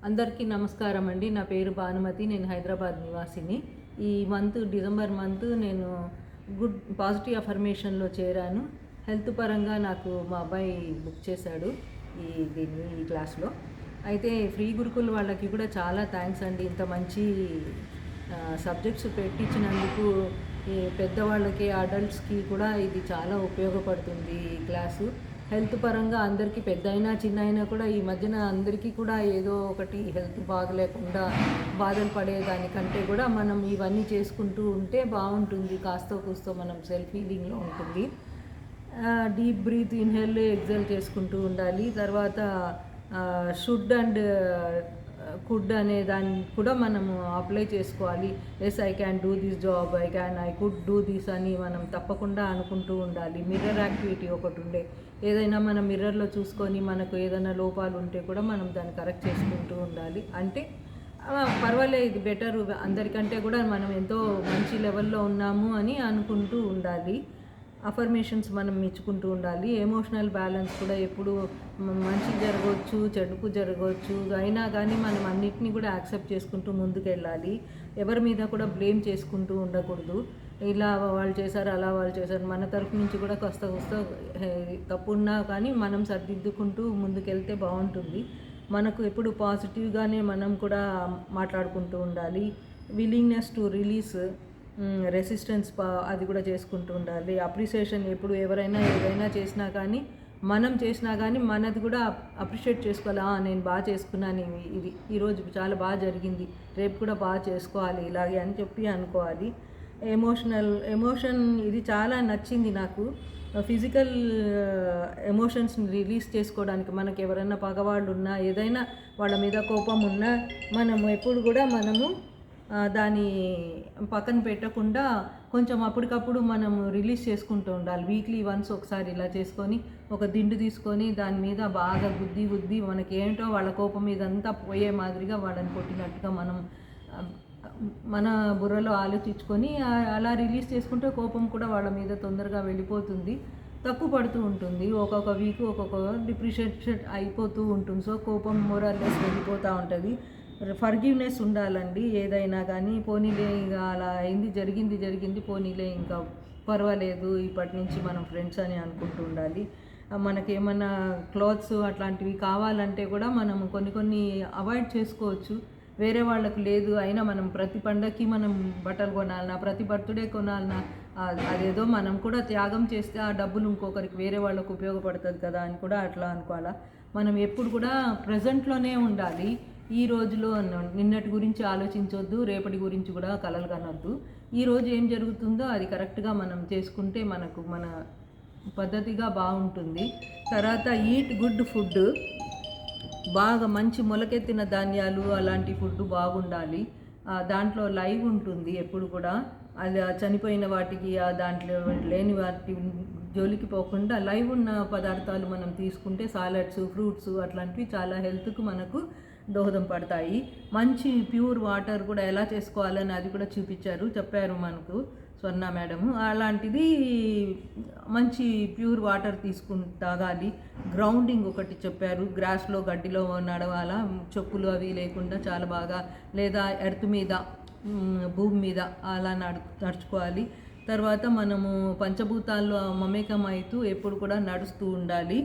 అందరికీ నమస్కారం అండి. నా పేరు భానుమతి. నేను హైదరాబాద్ నివాసిని. ఈ డిసెంబర్ మంత్ నేను గుడ్ పాజిటివ్ అఫర్మేషన్‌లో చేరాను. హెల్త్ పరంగా నాకు మా అబ్బాయి బుక్ చేశాడు ఈ క్లాస్‌లో. అయితే ఫ్రీ గురుకుల్ వాళ్ళకి కూడా చాలా థాంక్స్ అండి. ఇంత మంచి సబ్జెక్ట్స్ పెట్టించినందుకు. ఈ పెద్దవాళ్ళకి, అడల్ట్స్‌కి కూడా ఇది చాలా ఉపయోగపడుతుంది ఈ క్లాసు. హెల్త్ పరంగా అందరికీ పెద్దయినా, చిన్నయినా కూడా ఈ మధ్యన అందరికీ కూడా ఏదో ఒకటి హెల్త్ బాగలేకుండా బాధలు పడేదానికంటే కూడా మనం ఇవన్నీ చేసుకుంటూ ఉంటే బాగుంటుంది. కాస్తో కూస్తో మనం సెల్ఫ్ హీలింగ్‌లో ఉంటుంది. డీప్ బ్రీత్, ఇన్హేల్, ఎక్సేల్ చేసుకుంటూ ఉండాలి. తర్వాత షుడ్ అండ్ కుడ్ అనే దాన్ని కూడా మనము అప్లై చేసుకోవాలి. Yes, I can do this job, I could do this అని మనం తప్పకుండా అనుకుంటూ ఉండాలి. మిర్రర్ యాక్టివిటీ ఒకటి ఉండే, ఏదైనా మనం మిర్రర్లో చూసుకొని మనకు ఏదైనా లోపాలు ఉంటే కూడా మనం దాన్ని కరెక్ట్ చేసుకుంటూ ఉండాలి. అంటే పర్వాలేదు, ఇది బెటరు, అందరికంటే కూడా మనం ఎంతో మంచి లెవెల్లో ఉన్నాము అని అనుకుంటూ ఉండాలి. అఫర్మేషన్స్ మనం మెచ్చుకుంటూ ఉండాలి. ఎమోషనల్ బ్యాలెన్స్ కూడా ఎప్పుడు మంచి జరగవచ్చు, చెడుకు జరగవచ్చు, అయినా కానీ మనం అన్నిటినీ కూడా యాక్సెప్ట్ చేసుకుంటూ ముందుకెళ్ళాలి. ఎవరి మీద కూడా బ్లేమ్ చేసుకుంటూ ఉండకూడదు. ఇలా వాళ్ళు చేశారు, అలా వాళ్ళు చేశారు, మన తరఫు నుంచి కూడా కాస్త తప్పు ఉన్నా కానీ మనం సరిదిద్దుకుంటూ ముందుకెళ్తే బాగుంటుంది. మనకు ఎప్పుడు పాజిటివ్గానే మనం కూడా మాట్లాడుకుంటూ ఉండాలి. విల్లింగ్నెస్ టు రిలీజ్, రెసిస్టెన్స్ అది కూడా చేసుకుంటూ ఉండాలి. అప్రిసియేషన్ ఎప్పుడు ఎవరైనా ఏదైనా చేసినా కానీ, మనం చేసినా కానీ మనది కూడా అప్రిషియేట్ చేసుకోవాలి. నేను బాగా చేసుకున్నాను, ఇది ఈరోజు చాలా బాగా జరిగింది, రేపు కూడా బాగా చేసుకోవాలి ఇలాగే అని చెప్పి అనుకోవాలి. ఎమోషన్ ఇది చాలా నచ్చింది నాకు. ఫిజికల్ ఎమోషన్స్ని రిలీజ్ చేసుకోవడానికి మనకు ఎవరైనా పగవాళ్ళు ఉన్నా, ఏదైనా వాళ్ళ మీద కోపం ఉన్నా, మనము ఎప్పుడు కూడా దాన్ని పక్కన పెట్టకుండా కొంచెం అప్పటికప్పుడు మనము రిలీజ్ చేసుకుంటూ ఉండాలి. వీక్లీ వన్స్ ఒకసారి ఇలా చేసుకొని, ఒక దిండు తీసుకొని దాని మీద బాగా గుద్ది మనకి ఏంటో వాళ్ళ కోపం ఇదంతా పోయే మాదిరిగా వాళ్ళని కొట్టినట్టుగా మనం మన బుర్రలో ఆలోచించుకొని అలా రిలీజ్ చేసుకుంటే కోపం కూడా వాళ్ళ మీద తొందరగా వెళ్ళిపోతుంది, తక్కువ పడుతూ ఉంటుంది. ఒక్కొక్క వీక్ ఒక్కొక్క డిప్రిషియేషన్ అయిపోతూ ఉంటుంది. సో కోపం మోరల్లెస్ వెళ్ళిపోతూ ఉంటుంది. ఫర్గివ్నెస్ ఉండాలండి ఏదైనా కానీ. పోనీలే, ఇక అలా అయింది, జరిగింది, పోనీలే, ఇంకా పర్వాలేదు, ఇప్పటి నుంచి మనం ఫ్రెండ్స్ అని అనుకుంటూ ఉండాలి. మనకేమన్నా క్లాత్స్ అట్లాంటివి కావాలంటే కూడా మనం కొన్ని అవాయిడ్ చేసుకోవచ్చు. వేరే వాళ్ళకు లేదు అయినా మనం ప్రతి పండగకి మనం బట్టలు కొనాలన్నా, ప్రతి బర్త్డే కొనాలన్నా, అదేదో మనం కూడా త్యాగం చేస్తే ఆ డబ్బులు ఇంకొకరికి వేరే వాళ్ళకు ఉపయోగపడుతుంది కదా అని కూడా అట్లా అనుకోవాలా. మనం ఎప్పుడు కూడా ప్రజెంట్లోనే ఉండాలి. ఈ రోజులో నిన్నటి గురించి ఆలోచించవద్దు, రేపటి గురించి కూడా కలలు కనొద్దు. ఈరోజు ఏం జరుగుతుందో అది కరెక్ట్గా మనం చేసుకుంటే మనకు మన పద్ధతిగా బాగుంటుంది. తర్వాత ఈట్ గుడ్ ఫుడ్, బాగా మంచి మొలకెత్తిన ధాన్యాలు అలాంటి ఫుడ్ బాగుండాలి. దాంట్లో లైవ్ ఉంటుంది ఎప్పుడు కూడా. అది చనిపోయిన వాటికి దాంట్లో లేని వాటి జోలికి పోకుండా లైవ్ ఉన్న పదార్థాలు మనం తీసుకుంటే సాలడ్స్, ఫ్రూట్స్ అట్లాంటివి చాలా హెల్త్కు మనకు దోహదం పడతాయి. మంచి ప్యూర్ వాటర్ కూడా ఎలా చేసుకోవాలని అది కూడా చెప్పారు మనకు స్వర్ణ మేడము. అలాంటిది మంచి ప్యూర్ వాటర్ తాగాలి. గ్రౌండింగ్ ఒకటి చెప్పారు, గ్రాస్లో గడ్డిలో నడవాలా, చెప్పులు అవి లేకుండా చాలా బాగా, లేదా ఎర్త్ మీద, భూమి మీద అలా నడుచుకోవాలి. తర్వాత మనము పంచభూతాల్లో మమేకం అవుతూ ఎప్పుడు కూడా నడుస్తూ ఉండాలి.